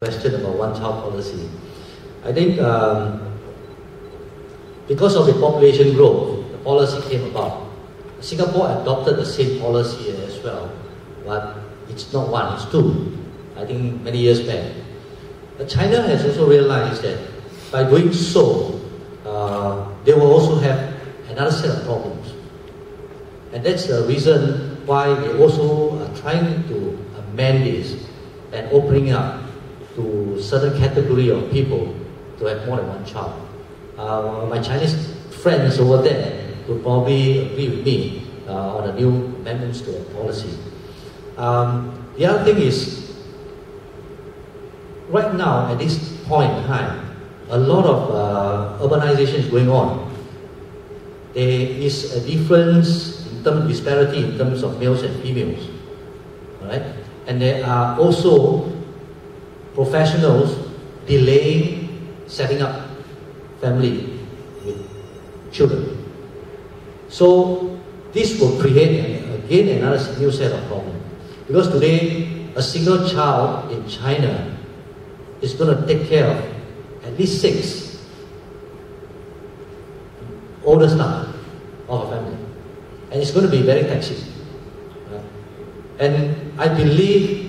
question about one-child policy. I think because of the population growth, the policy came about. Singapore adopted the same policy as well, but it's not one, it's two, I think many years back. But China has also realized that by doing so, they will also have another set of problems. And that's the reason why they also are trying to amend this and opening up to certain category of people to have more than one child. My Chinese friends over there would probably agree with me on the new amendments to the policy. The other thing is, right now at this point in time, a lot of urbanization is going on. There is a difference in terms of disparity in terms of males and females, right? And there are also professionals delaying setting up family with children. So this will create again another new set of problems. Because today, a single child in China is going to take care of at least 6 older staff of a family. And it's going to be very taxing. Right? And I believe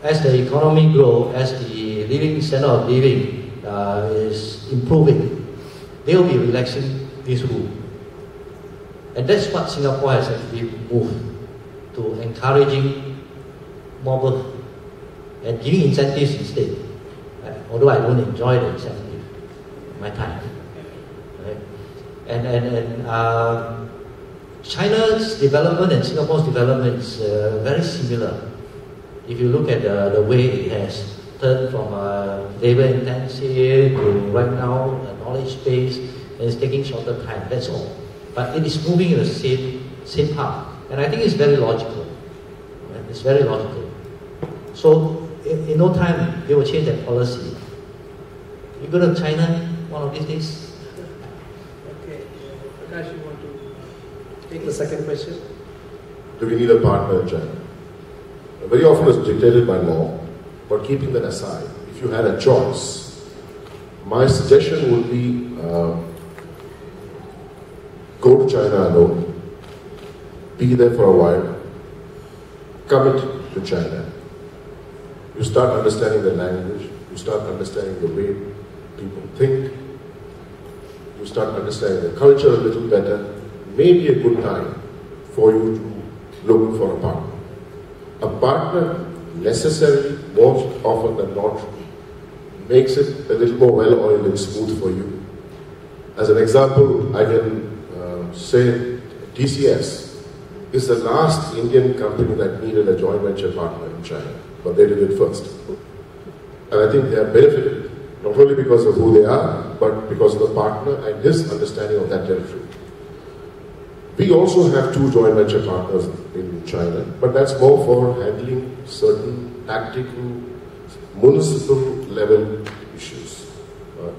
as the economy grows, as the living standard of living is improving, they will be relaxing this rule. And that's what Singapore has actually moved to, encouraging more birth and giving incentives instead. Right? Although I don't enjoy the incentive at my time. Right? And China's development and Singapore's development is very similar. If you look at the way it has turned from labor intensive to right now a knowledge base, and it's taking shorter time, that's all. But it is moving in the same path. And I think it's very logical. Right? It's very logical. So in no time, they will change their policy. You go to China one of these days? Okay. Prakash, you want to take the second question? Do we need a partner in China? Very often it's dictated by law, but keeping that aside, if you had a choice, my suggestion would be go to China alone, be there for a while, commit to China. You start understanding the language, you start understanding the way people think, you start understanding the culture a little better, maybe a good time for you to look for a partner. A partner necessarily, more often than not, makes it a little more well-oiled and smooth for you. As an example, I can say TCS is the last Indian company that needed a joint venture partner in China, but they did it first. And I think they have benefited, not only because of who they are, but because of the partner and his understanding of that territory. We also have 2 joint venture partners in China, but that's more for handling certain tactical, municipal level issues.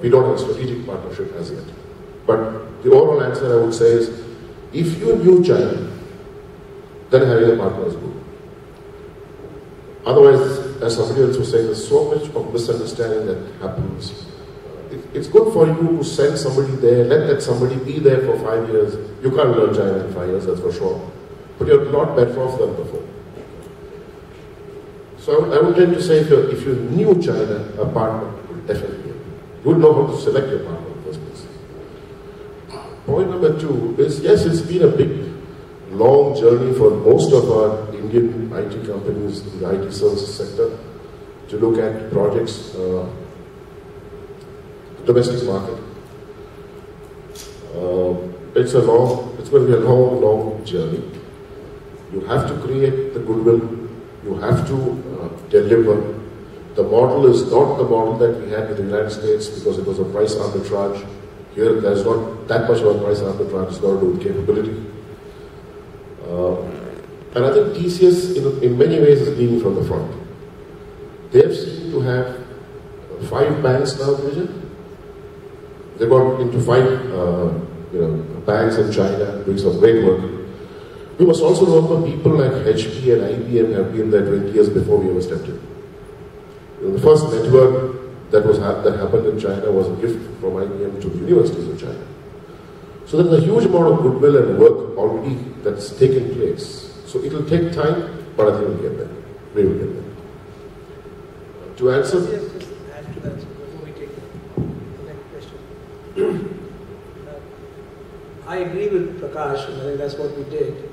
We don't have a strategic partnership as yet. But the overall answer I would say is, if you knew China, then having a partner is good. Otherwise, as somebody else was saying, there's so much of misunderstanding that happens. It's good for you to send somebody there, let that somebody be there for 5 years. You can't learn China in 5 years, that's for sure. But you're a lot better off than before. So I would tend to say, if you knew China, a partner would definitely help. You would know how to select your partner in the first place. Point number 2 is, yes, it's been a big, long journey for most of our Indian IT companies in the IT services sector to look at projects domestic market. It's going to be a long journey. You have to create the goodwill. You have to deliver. The model is not the model that we had in the United States because it was a price arbitrage. Here, there's not that much of a price arbitrage. It's got to do with capability. And I think TCS, in many ways, is leading from the front. They have seemed to have 5 banks now, Vijay. They got into 5 banks in China doing some great work. We must also remember people like HP and IBM have been there 20 years before we ever stepped in. The first network that happened in China was a gift from IBM to the universities of China. So there's a huge amount of goodwill and work already that's taken place. So it will take time, but I think we'll get there. We will get there. To answer... Yes, just add to that before we take the next question. I agree with Prakash, and I think that's what we did.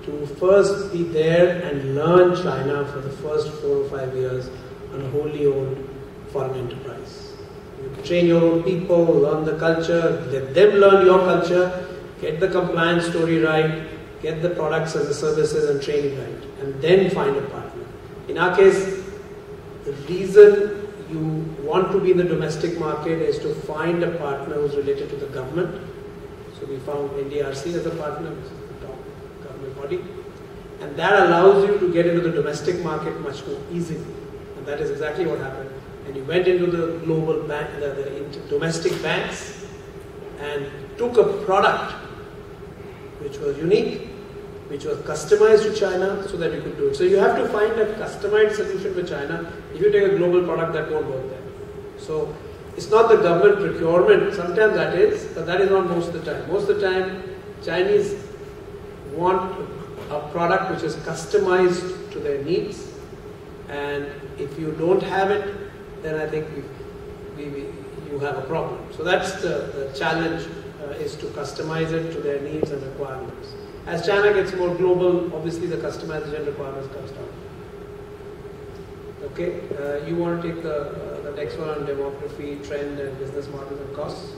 To first be there and learn China for the first 4 or 5 years on a wholly owned foreign enterprise. You train your own people, learn the culture, let them learn your culture, get the compliance story right, get the products and the services and training right, and then find a partner. In our case, the reason you want to be in the domestic market is to find a partner who's related to the government. So we found NDRC as a partner, which is the top government body. And that allows you to get into the domestic market much more easily. And that is exactly what happened. And you went into the global bank, the domestic banks, and took a product which was unique, which was customized to China so that you could do it. So you have to find a customized solution for China. If you take a global product, that won't work there. So it's not the government procurement, sometimes that is, but that is not most of the time. Most of the time, Chinese want a product which is customized to their needs, and if you don't have it, then I think you have a problem. So that's the challenge, is to customize it to their needs and requirements. As China gets more global, obviously the customization requirements comes down. Okay, you want to take the next one on demography, trend, and business models and costs?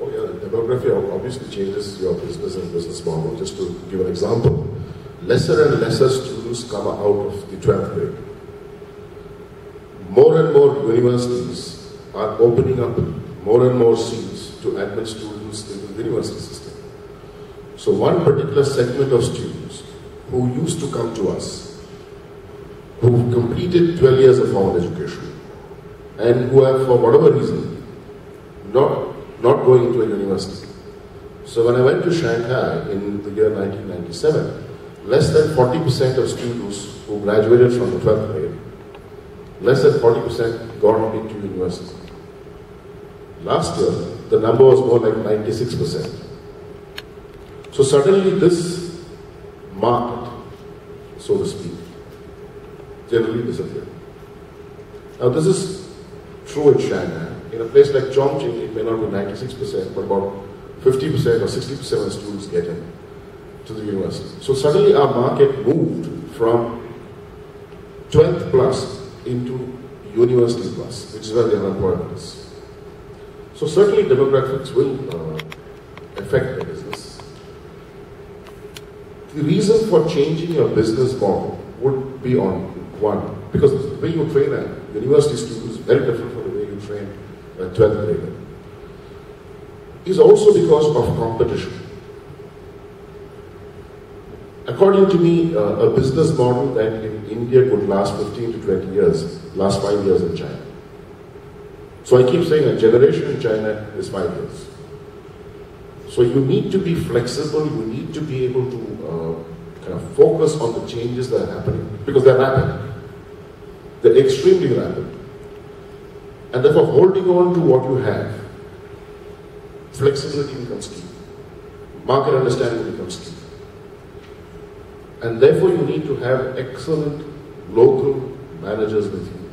Oh yeah, the demography obviously changes your business and business model. Just to give an example, lesser and lesser students come out of the 12th grade. More and more universities are opening up more and more seats to admit students into the university system. So one particular segment of students who used to come to us, who completed 12 years of formal education, and who have, for whatever reason, not going into a university. So when I went to Shanghai in the year 1997, less than 40% of students who graduated from the 12th grade, less than 40% got into university. Last year, the number was more like 96%. So suddenly this market, so to speak, generally disappeared. Now this is true in China. In a place like Chongqing, it may not be 96%, but about 50% or 60% of the students get in to the university. So suddenly our market moved from 12th plus into university plus, which is where the unemployment is. So certainly demographics will affect the business. The reason for changing your business model would be on one, because the way you train a university student is very different from the way you train a 12th grader. Is also because of competition. According to me, a business model that in India could last 15 to 20 years, last 5 years in China. So I keep saying a generation in China is 5 years. So you need to be flexible, you need to be able to kind of focus on the changes that are happening, because they're rapid. They're extremely rapid. And therefore holding on to what you have, flexibility becomes key. Market understanding becomes key. And therefore you need to have excellent local managers with you.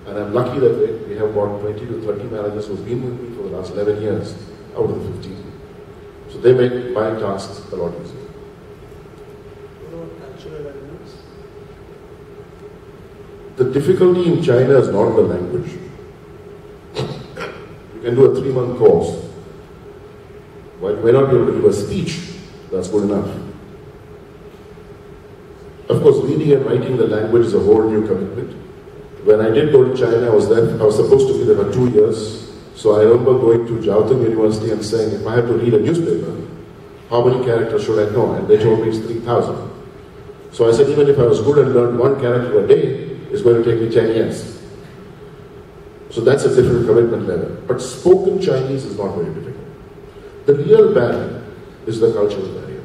And I'm lucky that we have about 20 to 30 managers who've been with me for the last 11 years out of the 15. So they make my tasks a lot easier. What about cultural elements? The difficulty in China is not the language. You can do a 3-month course. While you may not be able to give a speech, that's good enough. Of course, reading and writing the language is a whole new commitment. When I did go to China, I was supposed to be there for 2 years. So I remember going to Jiaotong University and saying, if I have to read a newspaper, how many characters should I know? And they told me it's 3,000. So I said, even if I was good and learned 1 character a day, it's going to take me 10 years. So that's a different commitment level. But spoken Chinese is not very difficult. The real barrier is the cultural barrier.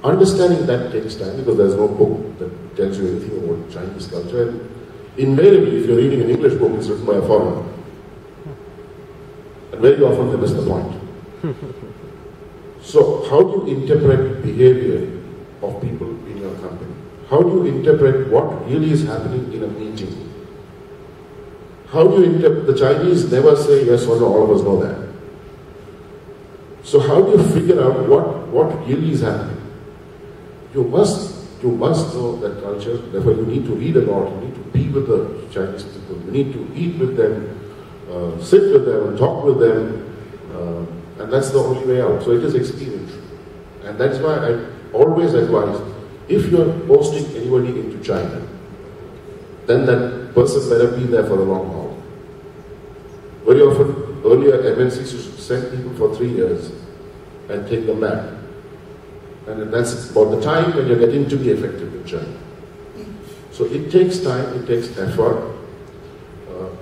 Understanding that takes time because there's no book that tells you anything about Chinese culture. And invariably, if you're reading an English book, it's written by a foreigner. And very often they miss the point. So how do you interpret behavior of people in your company? How do you interpret what really is happening in a meeting? How do you interpret, the Chinese never say yes or no, all of us know that. So how do you figure out what really is happening? You must know that culture, therefore you need to read a lot, you need to be with the Chinese people, you need to eat with them, sit with them, talk with them, and that's the only way out. So it is experience. And that's why I always advise, if you're posting anybody into China, then that person better be there for the long haul. Very often, earlier MNCs used to send people for 3 years and take them back. And that's about the time when you're getting to be effective in China. So it takes time, it takes effort.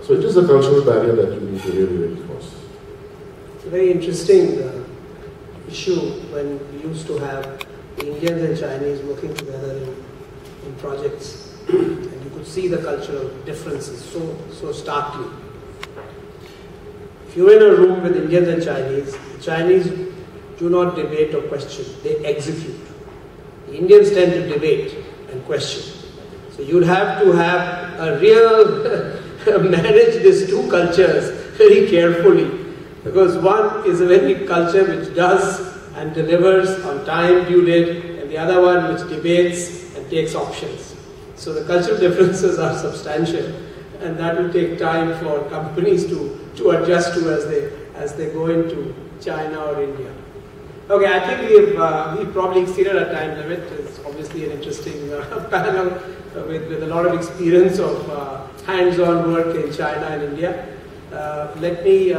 So it is a cultural barrier that you need to really cross. It's a very interesting issue when we used to have the Indians and Chinese working together in projects. And you could see the cultural differences so starkly. If you're in a room with Indians and Chinese, the Chinese do not debate or question, they execute. The Indians tend to debate and question. So you'd have to have a real manage these two cultures very carefully, because one is a very culture which does and delivers on time, due date, and the other one which debates and takes options. So the cultural differences are substantial, and that will take time for companies to adjust to as they go into China or India. Okay, I think we've probably exceeded our time limit. It's obviously an interesting panel with a lot of experience of hands-on work in China and India. Let me